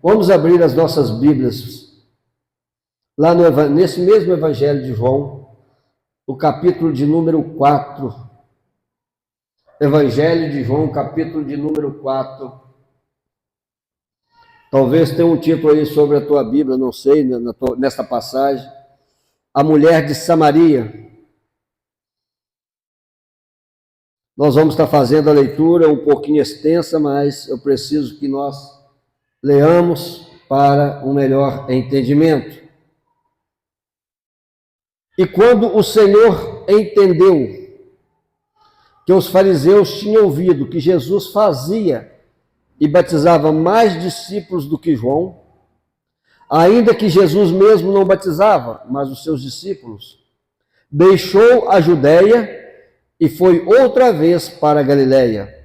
Vamos abrir as nossas Bíblias lá nesse mesmo Evangelho de João, o capítulo de número 4. Evangelho de João, capítulo de número 4. Talvez tenha um título aí sobre a tua Bíblia, não sei, nessa passagem. A mulher de Samaria. Nós vamos estar fazendo a leitura um pouquinho extensa, mas eu preciso que nós leamos para um melhor entendimento. E quando o Senhor entendeu que os fariseus tinham ouvido que Jesus fazia e batizava mais discípulos do que João, ainda que Jesus mesmo não batizava, mas os seus discípulos, deixou a Judéia e foi outra vez para a Galiléia.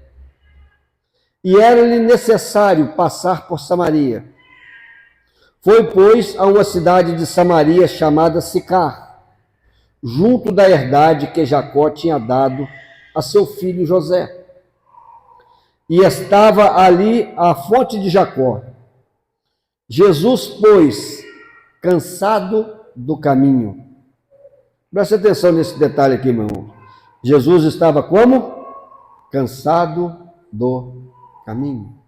E era-lhe necessário passar por Samaria. Foi, pois, a uma cidade de Samaria chamada Sicar, junto da herdade que Jacó tinha dado a seu filho José. E estava ali a fonte de Jacó. Jesus, pois, cansado do caminho. Preste atenção nesse detalhe aqui, meu irmão. Jesus estava como? Cansado do caminho.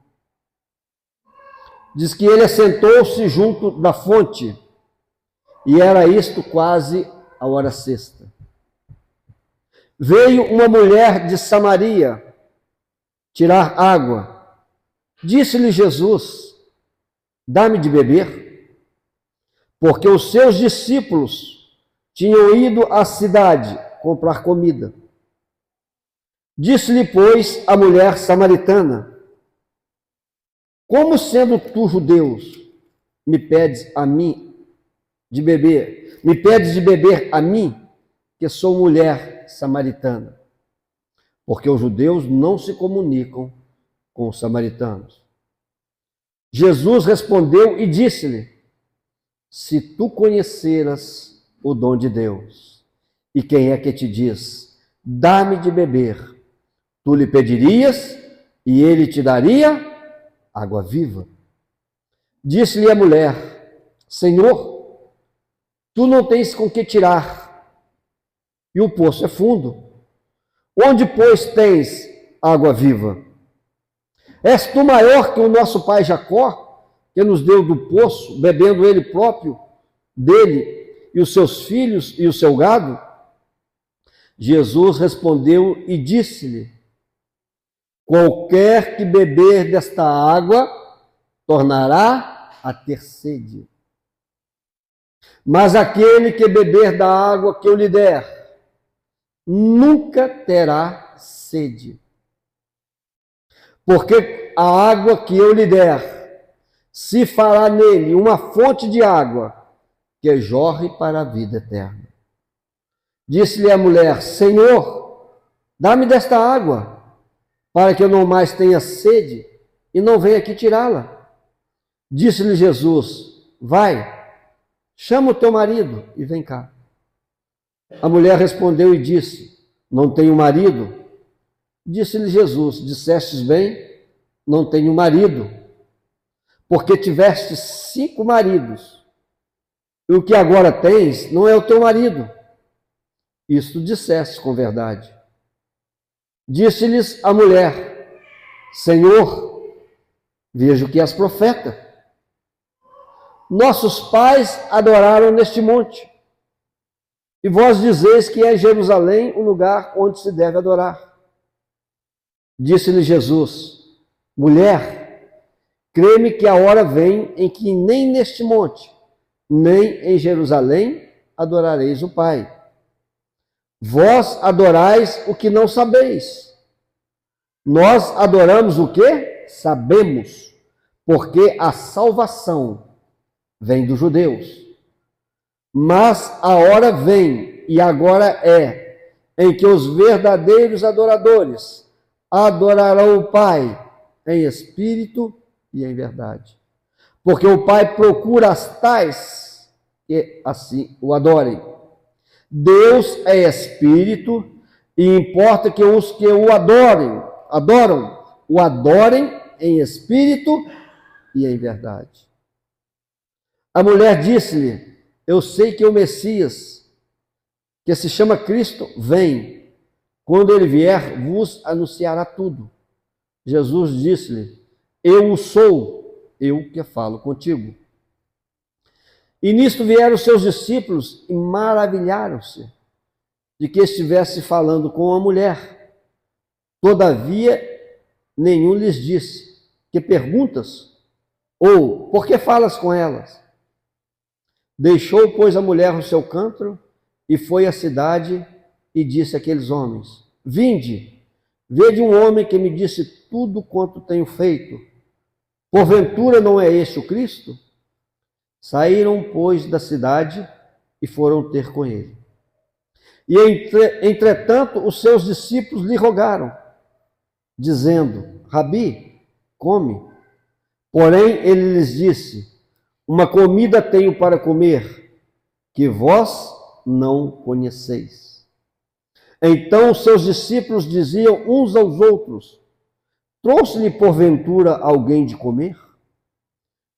Diz que ele assentou-se junto da fonte, e era isto quase a hora sexta. Veio uma mulher de Samaria tirar água. Disse-lhe Jesus: dá-me de beber, porque os seus discípulos tinham ido à cidade comprar comida. Disse-lhe, pois, a mulher samaritana: como sendo tu judeu, me pedes a mim de beber? Me pedes de beber a mim, que sou mulher samaritana? Porque os judeus não se comunicam com os samaritanos. Jesus respondeu e disse-lhe: se tu conheceras o dom de Deus, e quem é que te diz, dá-me de beber, tu lhe pedirias, e ele te daria água viva. Disse-lhe a mulher: Senhor, tu não tens com que tirar, e o poço é fundo. Onde, pois, tens água viva? És tu maior que o nosso pai Jacó, que nos deu do poço, bebendo ele próprio, dele, e os seus filhos e o seu gado? Jesus respondeu e disse-lhe: qualquer que beber desta água tornará a ter sede. Mas aquele que beber da água que eu lhe der, nunca terá sede. Porque a água que eu lhe der, se fará nele uma fonte de água que jorre para a vida eterna. Disse-lhe a mulher: Senhor, dá-me desta água, para que eu não mais tenha sede e não venha aqui tirá-la. Disse-lhe Jesus: vai, chama o teu marido e vem cá. A mulher respondeu e disse: não tenho marido. Disse-lhe Jesus: dissestes bem, não tenho marido, porque tiveste 5 maridos, e o que agora tens não é o teu marido. Isto disseste com verdade. Disse-lhes a mulher: Senhor, vejo que és profeta. Nossos pais adoraram neste monte, e vós dizeis que é Jerusalém o lugar onde se deve adorar. Disse-lhe Jesus: mulher, crê-me que a hora vem em que nem neste monte, nem em Jerusalém adorareis o Pai. Vós adorais o que não sabeis. Nós adoramos o que sabemos, porque a salvação vem dos judeus. Mas a hora vem, e agora é, em que os verdadeiros adoradores adorarão o Pai em espírito e em verdade. Porque o Pai procura as tais que assim o adorem. Deus é espírito, e importa que os que o adoram, o adorem em espírito e em verdade. A mulher disse-lhe: eu sei que o Messias, que se chama Cristo, vem. Quando ele vier, vos anunciará tudo. Jesus disse-lhe: eu o sou, eu que falo contigo. E nisto vieram os seus discípulos e maravilharam-se de que estivesse falando com a mulher. Todavia, nenhum lhes disse: que perguntas? Ou, por que falas com elas? Deixou, pois, a mulher o seu cântaro e foi à cidade e disse àqueles homens: vinde, vede um homem que me disse tudo quanto tenho feito. Porventura não é este o Cristo? Saíram, pois, da cidade e foram ter com ele. E, entretanto, os seus discípulos lhe rogaram, dizendo: Rabi, come. Porém, ele lhes disse: uma comida tenho para comer, que vós não conheceis. Então os seus discípulos diziam uns aos outros: trouxe-lhe porventura alguém de comer?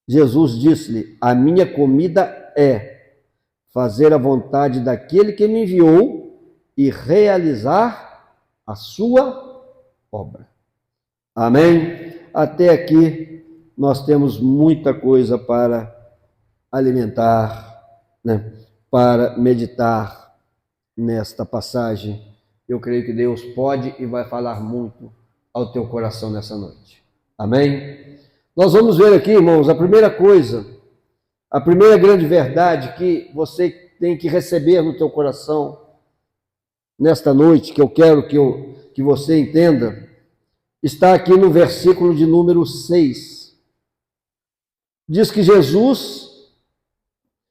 Jesus disse-lhe: a minha comida é fazer a vontade daquele que me enviou e realizar a sua obra. Amém? Até aqui nós temos muita coisa para alimentar, né? Para meditar nesta passagem. Eu creio que Deus pode e vai falar muito ao teu coração nessa noite. Amém? Nós vamos ver aqui, irmãos, a primeira coisa, a primeira grande verdade que você tem que receber no teu coração nesta noite, que eu quero que você entenda, está aqui no versículo de número 6. Diz que Jesus,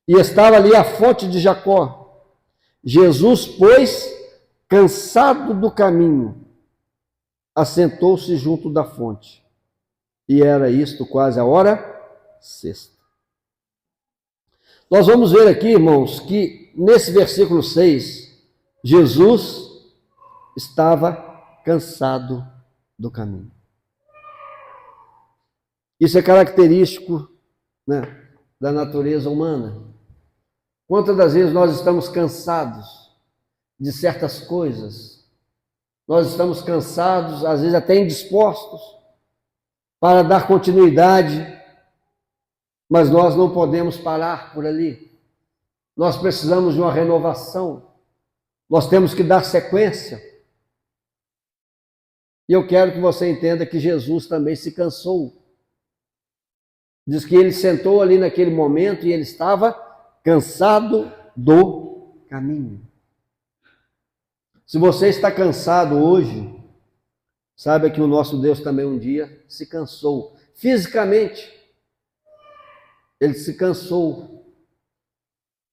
e estava ali a fonte de Jacó. Jesus, pois, cansado do caminho, assentou-se junto da fonte. E era isto quase a hora sexta. Nós vamos ver aqui, irmãos, que nesse versículo 6, Jesus estava cansado do caminho. Isso é característico, né, da natureza humana. Quantas das vezes nós estamos cansados de certas coisas? Nós estamos cansados, às vezes até indispostos, para dar continuidade, mas nós não podemos parar por ali. Nós precisamos de uma renovação. Nós temos que dar sequência. E eu quero que você entenda que Jesus também se cansou. Diz que ele sentou ali naquele momento e ele estava cansado do caminho. Se você está cansado hoje, saiba que o nosso Deus também um dia se cansou. Fisicamente, ele se cansou.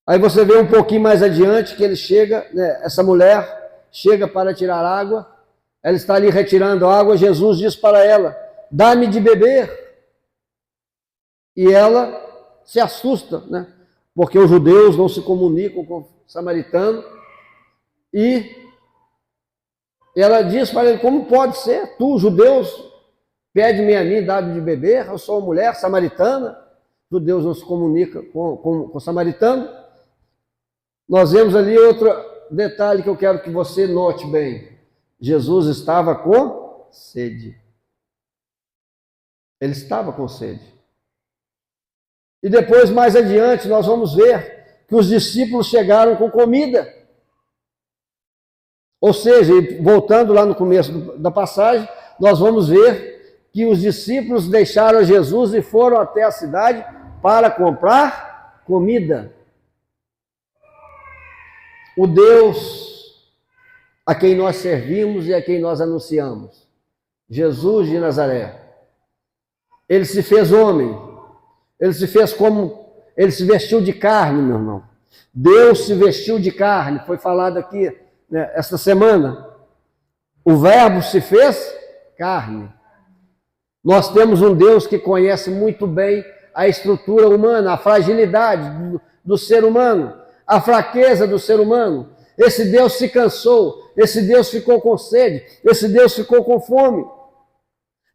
Aí você vê um pouquinho mais adiante que ele chega, né, essa mulher chega para tirar água, ela está ali retirando água, Jesus diz para ela: dá-me de beber. E ela se assusta, né? Porque os judeus não se comunicam com o samaritano. E ela diz para ele: como pode ser? Tu, judeus, pede-me a mim, dá-me de beber? Eu sou uma mulher samaritana. Judeus não se comunicam com o samaritano. Nós vemos ali outro detalhe que eu quero que você note bem. Jesus estava com sede. Ele estava com sede. E depois, mais adiante, nós vamos ver que os discípulos chegaram com comida. Ou seja, voltando lá no começo da passagem, nós vamos ver que os discípulos deixaram Jesus e foram até a cidade para comprar comida. O Deus a quem nós servimos e a quem nós anunciamos, Jesus de Nazaré, ele se fez homem. Ele se fez como, ele se vestiu de carne, meu irmão. Deus se vestiu de carne, foi falado aqui, né, esta semana. O verbo se fez carne. Nós temos um Deus que conhece muito bem a estrutura humana, a fragilidade do ser humano, a fraqueza do ser humano. Esse Deus se cansou, esse Deus ficou com sede, esse Deus ficou com fome,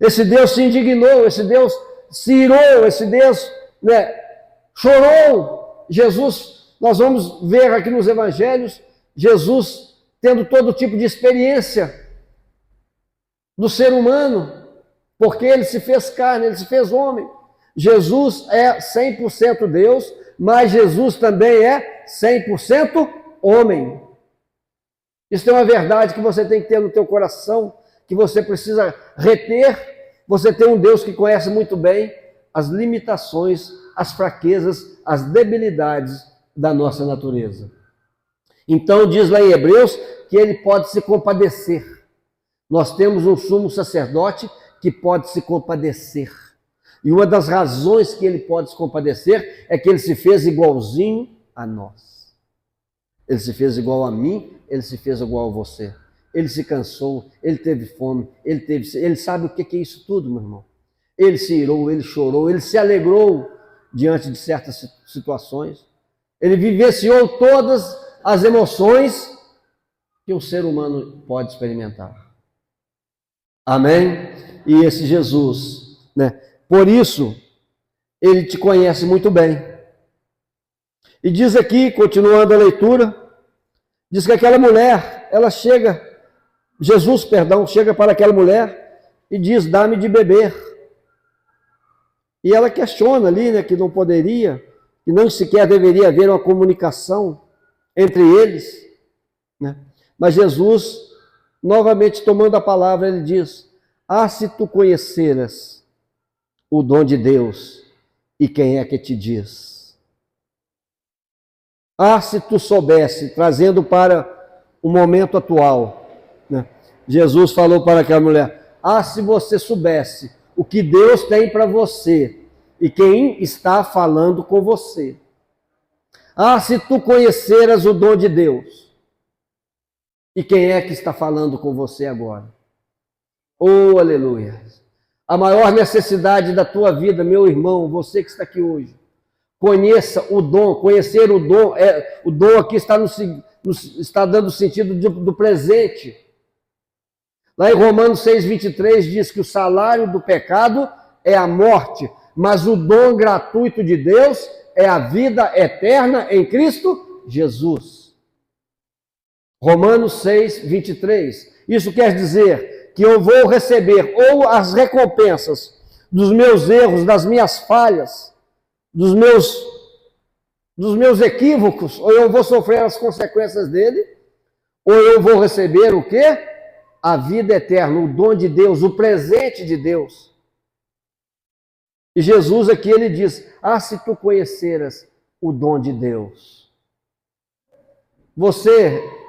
esse Deus se indignou, esse Deus se irou, esse Deus, né, chorou. Jesus, nós vamos ver aqui nos evangelhos, Jesus tendo todo tipo de experiência do ser humano, porque ele se fez carne, ele se fez homem. Jesus é 100% Deus, mas Jesus também é 100% homem. Isso é uma verdade que você tem que ter no teu coração, que você precisa reter. Você tem um Deus que conhece muito bem as limitações, as fraquezas, as debilidades da nossa natureza. Então diz lá em Hebreus que ele pode se compadecer. Nós temos um sumo sacerdote que pode se compadecer. E uma das razões que ele pode se compadecer é que ele se fez igualzinho a nós. Ele se fez igual a mim, ele se fez igual a você. Ele se cansou, ele teve fome, ele sabe o que é isso tudo, meu irmão. Ele se irou, ele chorou, ele se alegrou diante de certas situações. Ele vivenciou todas as emoções que um ser humano pode experimentar. Amém? E esse Jesus, né? Por isso, ele te conhece muito bem. E diz aqui, continuando a leitura, diz que aquela mulher, ela chega, Jesus, perdão, chega para aquela mulher e diz, dá-me de beber. E ela questiona ali, né, que não poderia, que não sequer deveria haver uma comunicação entre eles, né? Mas Jesus, novamente tomando a palavra, ele diz, se tu conheceras o dom de Deus e quem é que te diz. Se tu soubesse, trazendo para o momento atual, né? Jesus falou para aquela mulher, se você soubesse o que Deus tem para você e quem está falando com você. Se tu conheceras o dom de Deus e quem é que está falando com você agora. Oh, aleluia! A maior necessidade da tua vida, meu irmão, você que está aqui hoje, conheça o dom, conhecer o dom, o dom aqui está dando o sentido do presente. Lá em Romanos 6,23 diz que o salário do pecado é a morte, mas o dom gratuito de Deus é a vida eterna em Cristo Jesus. Romanos 6,23. Isso quer dizer que eu vou receber ou as recompensas dos meus erros, das minhas falhas, dos meus equívocos, ou eu vou sofrer as consequências dele, ou eu vou receber o quê? A vida eterna, o dom de Deus, o presente de Deus. E Jesus aqui ele diz, se tu conheceras o dom de Deus.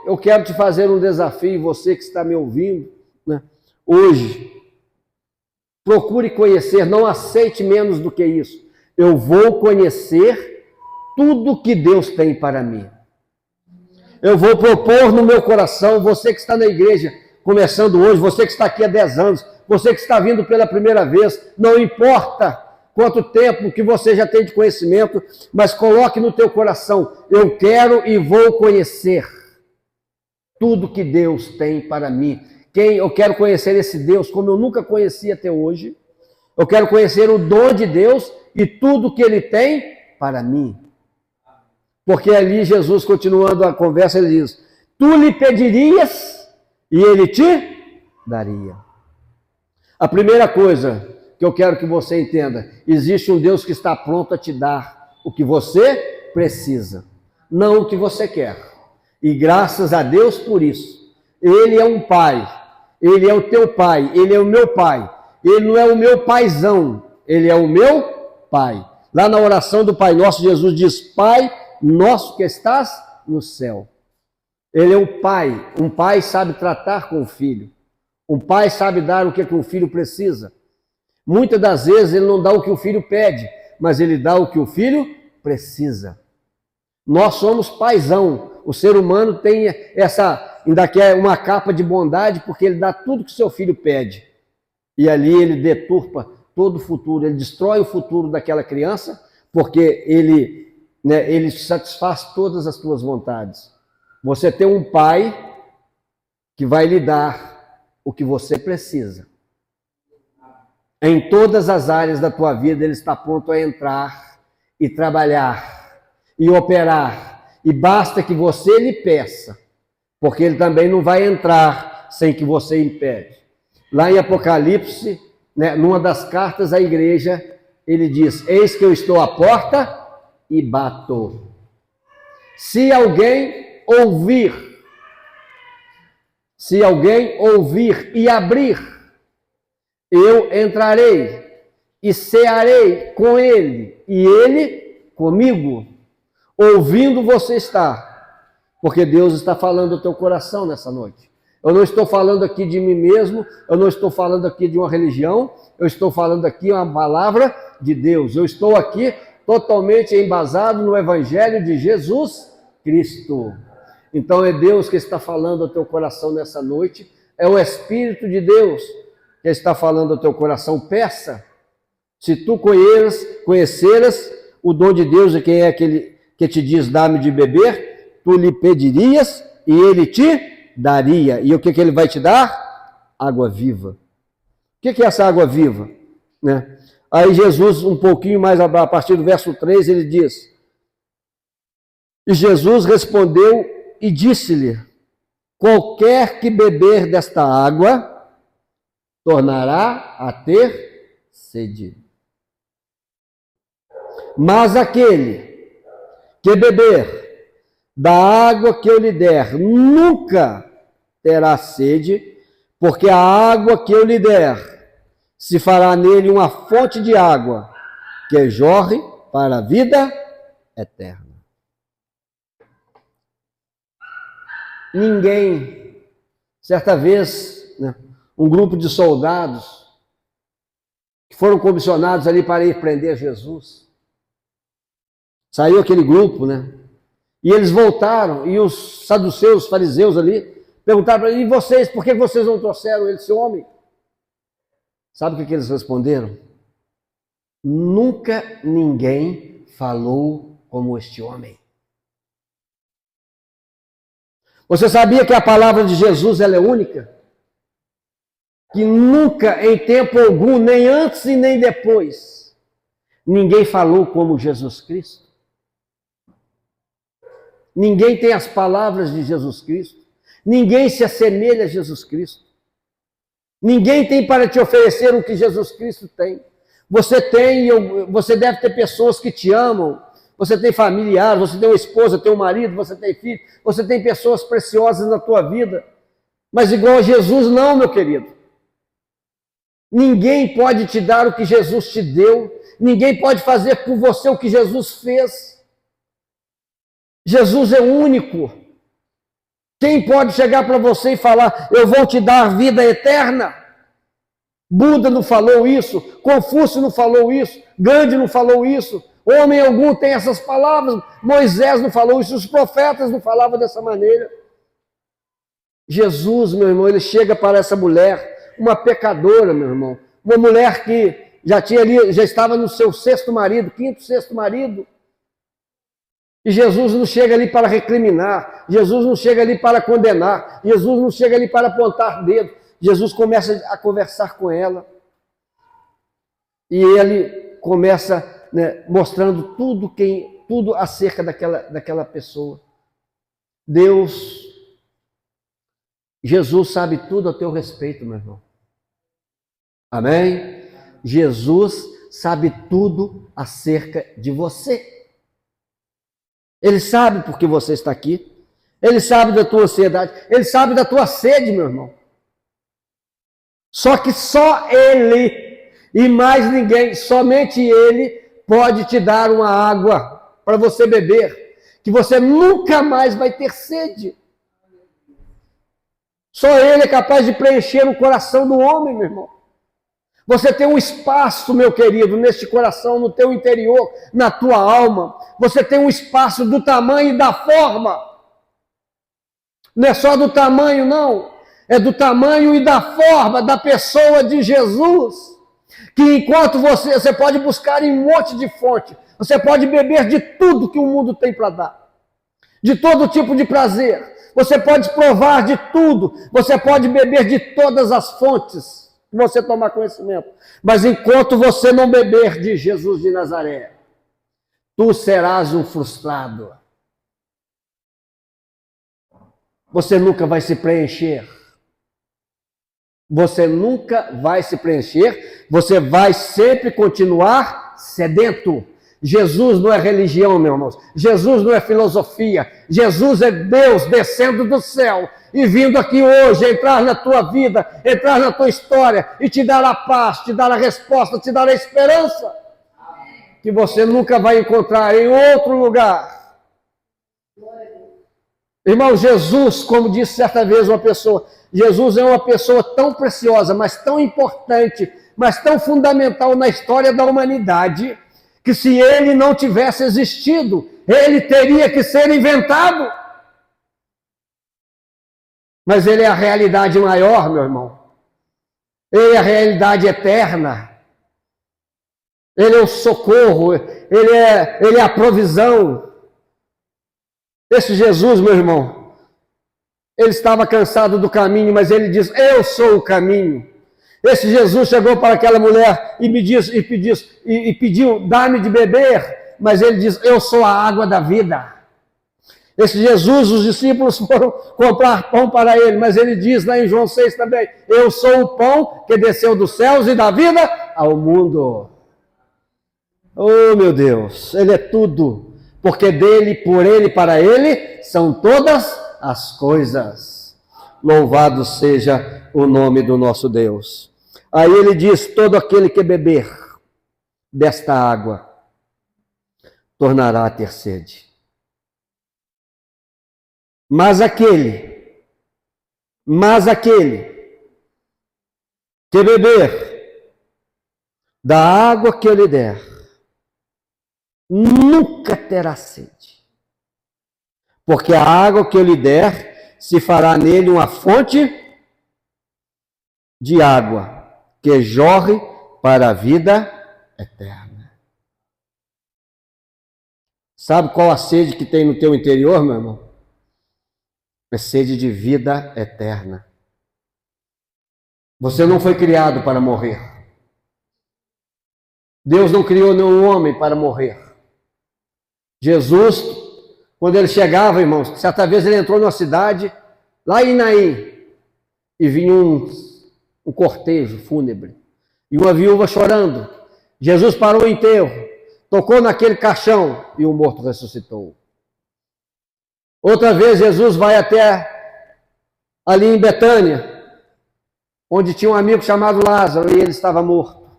Eu quero te fazer um desafio, você que está me ouvindo, né, hoje. Procure conhecer, não aceite menos do que isso. Eu vou conhecer tudo que Deus tem para mim. Eu vou propor no meu coração, você que está na igreja, começando hoje, você que está aqui há 10 anos, você que está vindo pela primeira vez, não importa quanto tempo que você já tem de conhecimento, mas coloque no teu coração, eu quero e vou conhecer tudo que Deus tem para mim. Eu quero conhecer esse Deus como eu nunca conheci até hoje. Eu quero conhecer o dom de Deus e tudo que Ele tem para mim. Porque ali Jesus, continuando a conversa, ele diz, tu lhe pedirias e Ele te daria. A primeira coisa que eu quero que você entenda, existe um Deus que está pronto a te dar o que você precisa, não o que você quer. E graças a Deus por isso. Ele é um pai, Ele é o teu pai, Ele é o meu pai. Ele não é o meu paizão, Ele é o meu pai. Lá na oração do Pai Nosso, Jesus diz, Pai nosso que estás no céu. Ele é um pai sabe tratar com o filho. Um pai sabe dar o que o filho precisa. Muitas das vezes ele não dá o que o filho pede, mas ele dá o que o filho precisa. Nós somos paizão. O ser humano tem ainda quer uma capa de bondade, porque ele dá tudo que seu filho pede. E ali ele deturpa todo o futuro, ele destrói o futuro daquela criança, porque ele satisfaz todas as tuas vontades. Você tem um pai que vai lhe dar o que você precisa. Em todas as áreas da tua vida, Ele está pronto a entrar e trabalhar e operar. E basta que você lhe peça, porque Ele também não vai entrar sem que você impede. Lá em Apocalipse, né, numa das cartas à igreja, Ele diz: eis que eu estou à porta e bato. Se alguém ouvir e abrir, eu entrarei e cearei com ele, e ele comigo. Ouvindo você está, porque Deus está falando ao teu coração nessa noite. Eu não estou falando aqui de mim mesmo, eu não estou falando aqui de uma religião, eu estou falando aqui uma palavra de Deus. Eu estou aqui totalmente embasado no Evangelho de Jesus Cristo. Então é Deus que está falando ao teu coração nessa noite, é o Espírito de Deus que está falando ao teu coração. Peça, se tu conheceras o dom de Deus e quem é aquele que te diz dá-me de beber, tu lhe pedirias e ele te daria. E o que ele vai te dar? Água viva. O que é essa água viva? Né? Aí Jesus, um pouquinho mais a partir do verso 3, ele diz: e Jesus respondeu e disse-lhe: qualquer que beber desta água tornará a ter sede. Mas aquele que beber da água que eu lhe der nunca terá sede, porque a água que eu lhe der se fará nele uma fonte de água que jorre para a vida eterna. Ninguém, certa vez, né, um grupo de soldados que foram comissionados ali para ir prender Jesus, saiu aquele grupo, né? E eles voltaram, e os saduceus, os fariseus ali, perguntaram para ele: e vocês, por que vocês não trouxeram esse homem? Sabe o que eles responderam? Nunca ninguém falou como este homem. Você sabia que a palavra de Jesus ela é única? Que nunca, em tempo algum, nem antes e nem depois, ninguém falou como Jesus Cristo? Ninguém tem as palavras de Jesus Cristo. Ninguém se assemelha a Jesus Cristo. Ninguém tem para te oferecer o que Jesus Cristo tem. Você deve ter pessoas que te amam. Você tem familiares, você tem uma esposa, tem um marido, você tem filho. Você tem pessoas preciosas na tua vida. Mas igual a Jesus, não, meu querido. Ninguém pode te dar o que Jesus te deu. Ninguém pode fazer por você o que Jesus fez. Jesus é único. Quem pode chegar para você e falar: eu vou te dar vida eterna? Buda não falou isso, Confúcio não falou isso, Gandhi não falou isso, homem algum tem essas palavras, Moisés não falou isso, os profetas não falavam dessa maneira. Jesus, meu irmão, ele chega para essa mulher, uma pecadora, meu irmão, uma mulher que já estava no seu quinto, sexto marido. E Jesus não chega ali para recriminar, Jesus não chega ali para condenar, Jesus não chega ali para apontar dedo. Jesus começa a conversar com ela. E ele começa, né, mostrando tudo acerca daquela pessoa. Jesus sabe tudo a teu respeito, meu irmão. Amém? Jesus sabe tudo acerca de você. Ele sabe porque você está aqui. Ele sabe da tua ansiedade. Ele sabe da tua sede, meu irmão. Só que só Ele e mais ninguém, somente Ele pode te dar uma água para você beber, que você nunca mais vai ter sede. Só Ele é capaz de preencher o coração do homem, meu irmão. Você tem um espaço, meu querido, neste coração, no teu interior, na tua alma. Você tem um espaço do tamanho e da forma. Não é só do tamanho, não. É do tamanho e da forma da pessoa de Jesus. Que enquanto você pode buscar em um monte de fonte. Você pode beber de tudo que o mundo tem para dar. De todo tipo de prazer. Você pode provar de tudo. Você pode beber de todas as fontes. você tomar conhecimento. Mas enquanto você não beber de Jesus de Nazaré, tu serás um frustrado. Você nunca vai se preencher. Você nunca vai se preencher. Você vai sempre continuar sedento. Jesus não é religião, meus irmãos. Jesus não é filosofia. Jesus é Deus descendo do céu e vindo aqui hoje, entrar na tua vida, entrar na tua história e te dar a paz, te dar a resposta, te dar a esperança que você nunca vai encontrar em outro lugar. Irmão, Jesus, como disse certa vez uma pessoa, Jesus é uma pessoa tão preciosa, mas tão importante, mas tão fundamental na história da humanidade, que se ele não tivesse existido, ele teria que ser inventado. Mas ele é a realidade maior, meu irmão. Ele é a realidade eterna. Ele é o socorro, ele é a provisão. Esse Jesus, meu irmão, ele estava cansado do caminho, mas ele diz, eu sou o caminho. Esse Jesus chegou para aquela mulher e pediu, dá-me de beber, mas ele diz, eu sou a água da vida. Esse Jesus, os discípulos foram comprar pão para ele, mas ele diz lá em João 6 também, eu sou o pão que desceu dos céus e dá vida ao mundo. Oh, meu Deus, ele é tudo, porque dele, por ele, para ele, são todas as coisas. Louvado seja o nome do nosso Deus. Aí ele diz, todo aquele que beber desta água, tornará a ter sede. Mas aquele que beber da água que eu lhe der, nunca terá sede. Porque a água que eu lhe der se fará nele uma fonte de água que jorre para a vida eterna. Sabe qual a sede que tem no teu interior, meu irmão? É sede de vida eterna. Você não foi criado para morrer. Deus não criou nenhum homem para morrer. Jesus, quando ele chegava, irmãos, certa vez ele entrou numa cidade, lá em Naim, e vinha um cortejo fúnebre, e uma viúva chorando. Jesus parou o enterro, tocou naquele caixão, e o morto ressuscitou. Outra vez Jesus vai até ali em Betânia, onde tinha um amigo chamado Lázaro, e ele estava morto,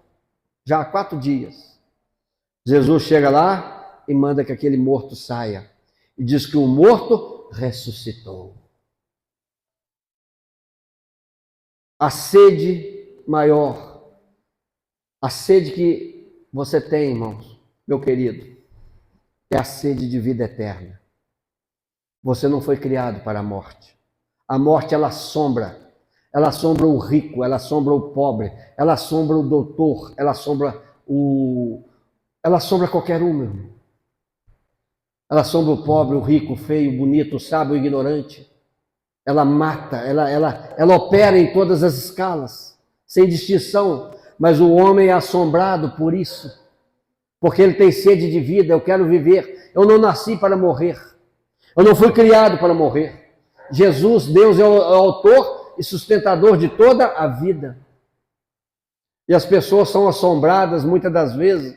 já há 4 dias. Jesus chega lá, e manda que aquele morto saia. E diz que o morto ressuscitou. A sede maior, a sede que você tem, irmãos, meu querido, é a sede de vida eterna. Você não foi criado para a morte. A morte, ela assombra o rico, ela assombra o pobre, ela assombra o doutor, ela assombra qualquer um, meu irmão. Ela assombra o pobre, o rico, o feio, o bonito, o sábio, o ignorante. Ela mata, ela opera em todas as escalas, sem distinção. Mas o homem é assombrado por isso, porque ele tem sede de vida. Eu quero viver. Eu não nasci para morrer. Eu não fui criado para morrer. Jesus, Deus, é o autor e sustentador de toda a vida. E as pessoas são assombradas muitas das vezes,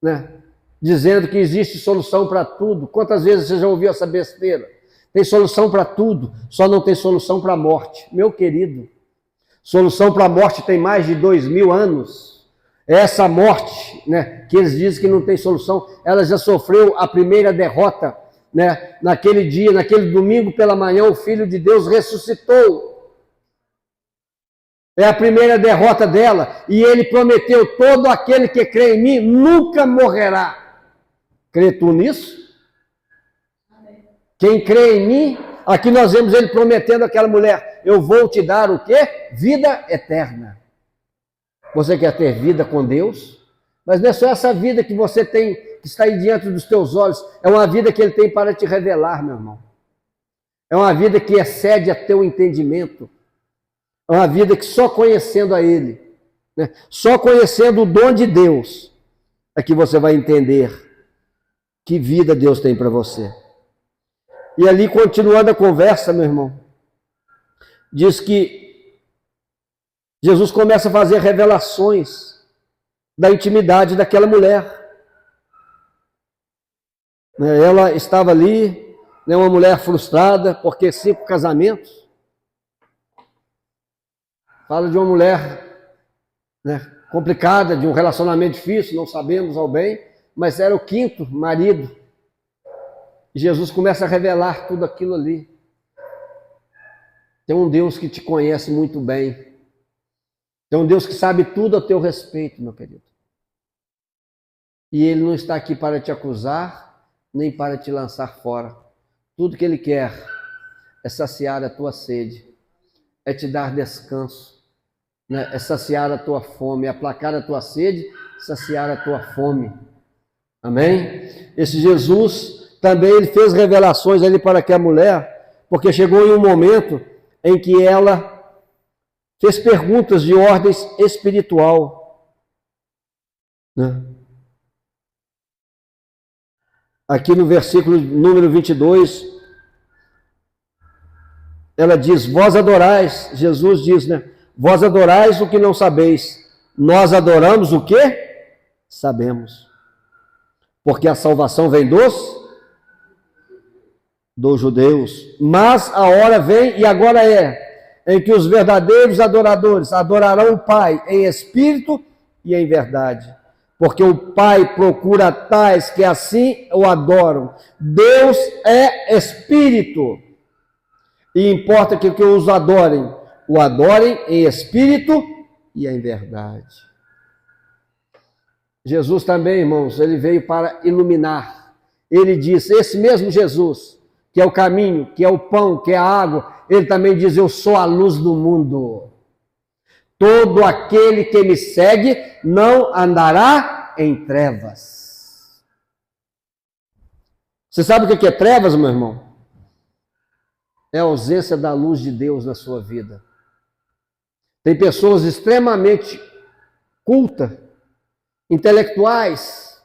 né? Dizendo que existe solução para tudo. Quantas vezes você já ouviu essa besteira? Tem solução para tudo, só não tem solução para a morte. Meu querido, solução para a morte tem mais de 2000 anos. Essa morte, né, que eles dizem que não tem solução, ela já sofreu a primeira derrota, né? Naquele dia, naquele domingo pela manhã, o Filho de Deus ressuscitou. É a primeira derrota dela, e ele prometeu, todo aquele que crê em mim nunca morrerá. Crê tu nisso? Amém. Quem crê em mim, aqui nós vemos ele prometendo àquela mulher, eu vou te dar o quê? Vida eterna. Você quer ter vida com Deus? Mas não é só essa vida que você tem, que está aí diante dos teus olhos, é uma vida que ele tem para te revelar, meu irmão. É uma vida que excede a teu entendimento. É uma vida que só conhecendo a Ele, né? Só conhecendo o dom de Deus, é que você vai entender que vida Deus tem para você. E ali, continuando a conversa, meu irmão, diz que Jesus começa a fazer revelações da intimidade daquela mulher. Ela estava ali, uma mulher frustrada, porque 5 casamentos. Fala de uma mulher, complicada, de um relacionamento difícil, não sabemos ao bem, mas era o 5º marido. E Jesus começa a revelar tudo aquilo ali. Tem um Deus que te conhece muito bem. Tem um Deus que sabe tudo a teu respeito, meu querido. E Ele não está aqui para te acusar, nem para te lançar fora. Tudo que Ele quer é saciar a tua sede, é te dar descanso, é saciar a tua fome, é aplacar a tua sede, saciar a tua fome. Amém? Esse Jesus também ele fez revelações ali para aquela mulher, porque chegou em um momento em que ela fez perguntas de ordem espiritual. Aqui no versículo número 22, ela diz, vós adorais, Jesus diz, vós adorais o que não sabeis, nós adoramos o que sabemos, porque a salvação vem dos judeus, mas a hora vem, e agora em que os verdadeiros adoradores adorarão o Pai em espírito e em verdade, porque o Pai procura tais que assim o adoram. Deus é espírito, e importa que os adorem, o adorem em espírito e em verdade. Jesus também, irmãos, ele veio para iluminar. Ele disse, esse mesmo Jesus, que é o caminho, que é o pão, que é a água, ele também diz, eu sou a luz do mundo. Todo aquele que me segue não andará em trevas. Você sabe o que é trevas, meu irmão? É a ausência da luz de Deus na sua vida. Tem pessoas extremamente cultas, intelectuais,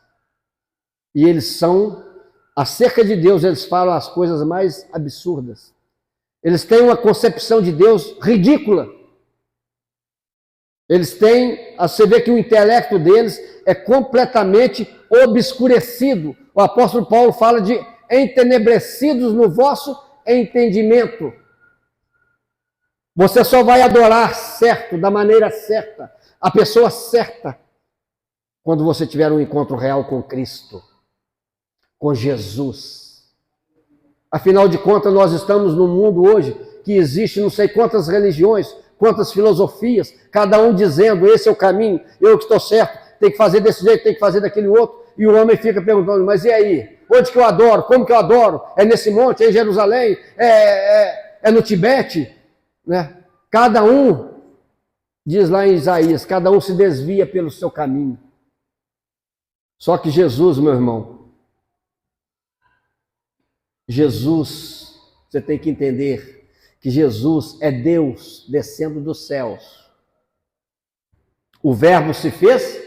e eles são, acerca de Deus, eles falam as coisas mais absurdas. Eles têm uma concepção de Deus ridícula. Eles têm, você vê que o intelecto deles é completamente obscurecido. O apóstolo Paulo fala de entenebrecidos no vosso entendimento. Você só vai adorar certo, da maneira certa, a pessoa certa, quando você tiver um encontro real com Cristo, com Jesus. Afinal de contas, nós estamos num mundo hoje que existe não sei quantas religiões, quantas filosofias, cada um dizendo, esse é o caminho, eu que estou certo, tem que fazer desse jeito, tem que fazer daquele outro, e o homem fica perguntando, mas e aí? Onde que eu adoro? Como que eu adoro? É nesse monte? É em Jerusalém? É no Tibete? Cada um, diz lá em Isaías, cada um se desvia pelo seu caminho. Só que Jesus, meu irmão, Jesus, você tem que entender que Jesus é Deus descendo dos céus. O Verbo se fez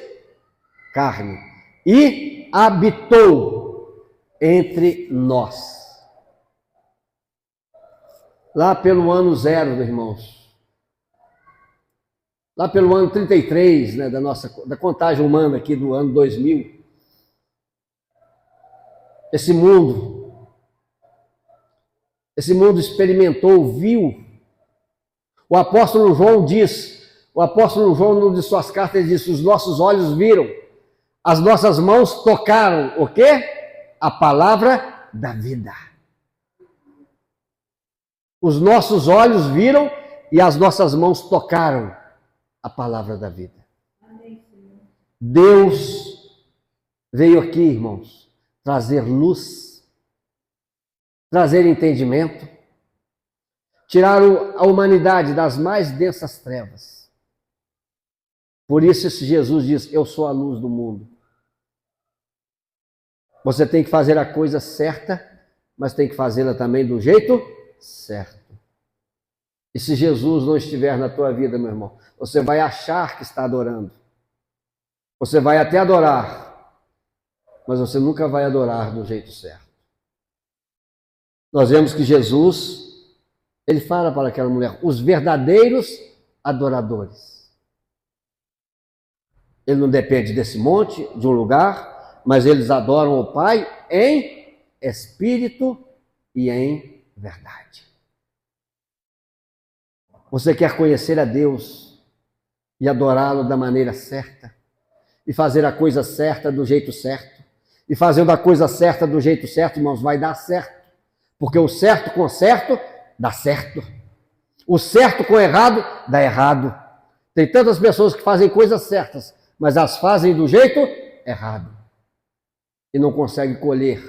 carne e habitou entre nós. Lá pelo ano 0, meus irmãos, lá pelo ano 33, da contagem humana aqui do ano 2000, esse mundo experimentou, viu. O apóstolo João numa de suas cartas, ele disse, os nossos olhos viram, as nossas mãos tocaram, o quê? A palavra da vida. Os nossos olhos viram e as nossas mãos tocaram a palavra da vida. Deus veio aqui, irmãos, trazer luz, trazer entendimento, tirar a humanidade das mais densas trevas. Por isso esse Jesus diz, eu sou a luz do mundo. Você tem que fazer a coisa certa, mas tem que fazê-la também do jeito certo. E se Jesus não estiver na tua vida, meu irmão, você vai achar que está adorando. Você vai até adorar, mas você nunca vai adorar do jeito certo. Nós vemos que Jesus, ele fala para aquela mulher, os verdadeiros adoradores. Ele não depende desse monte, de um lugar, mas eles adoram o Pai em espírito e em verdade. Você quer conhecer a Deus e adorá-lo da maneira certa? E fazer a coisa certa do jeito certo? E fazendo a coisa certa do jeito certo, irmãos, vai dar certo. Porque o certo com certo, dá certo. O certo com errado, dá errado. Tem tantas pessoas que fazem coisas certas, mas as fazem do jeito errado. E não conseguem colher.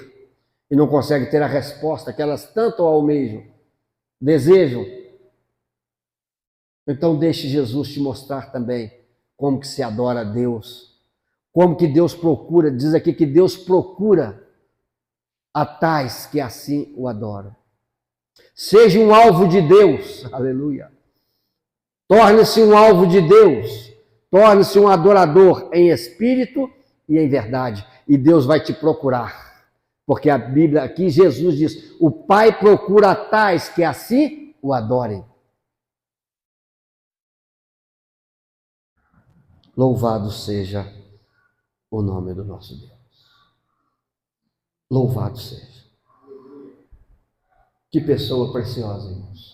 E não conseguem ter a resposta que elas tanto almejam, desejam. Então deixe Jesus te mostrar também como que se adora a Deus. Como que Deus procura, diz aqui que Deus procura a tais que assim o adoram. Seja um alvo de Deus, aleluia. Torne-se um alvo de Deus. Torne-se um adorador em espírito e em verdade. E Deus vai te procurar. Porque a Bíblia aqui, Jesus diz, o Pai procura a tais que assim o adorem. Louvado seja o nome do nosso Deus. Louvado seja. Que pessoa preciosa, irmãos.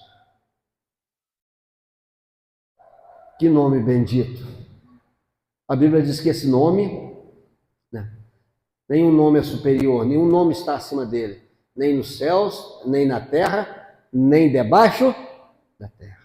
Que nome bendito. A Bíblia diz que esse nome, né, nenhum nome é superior, nenhum nome está acima dele. Nem nos céus, nem na terra, nem debaixo da terra.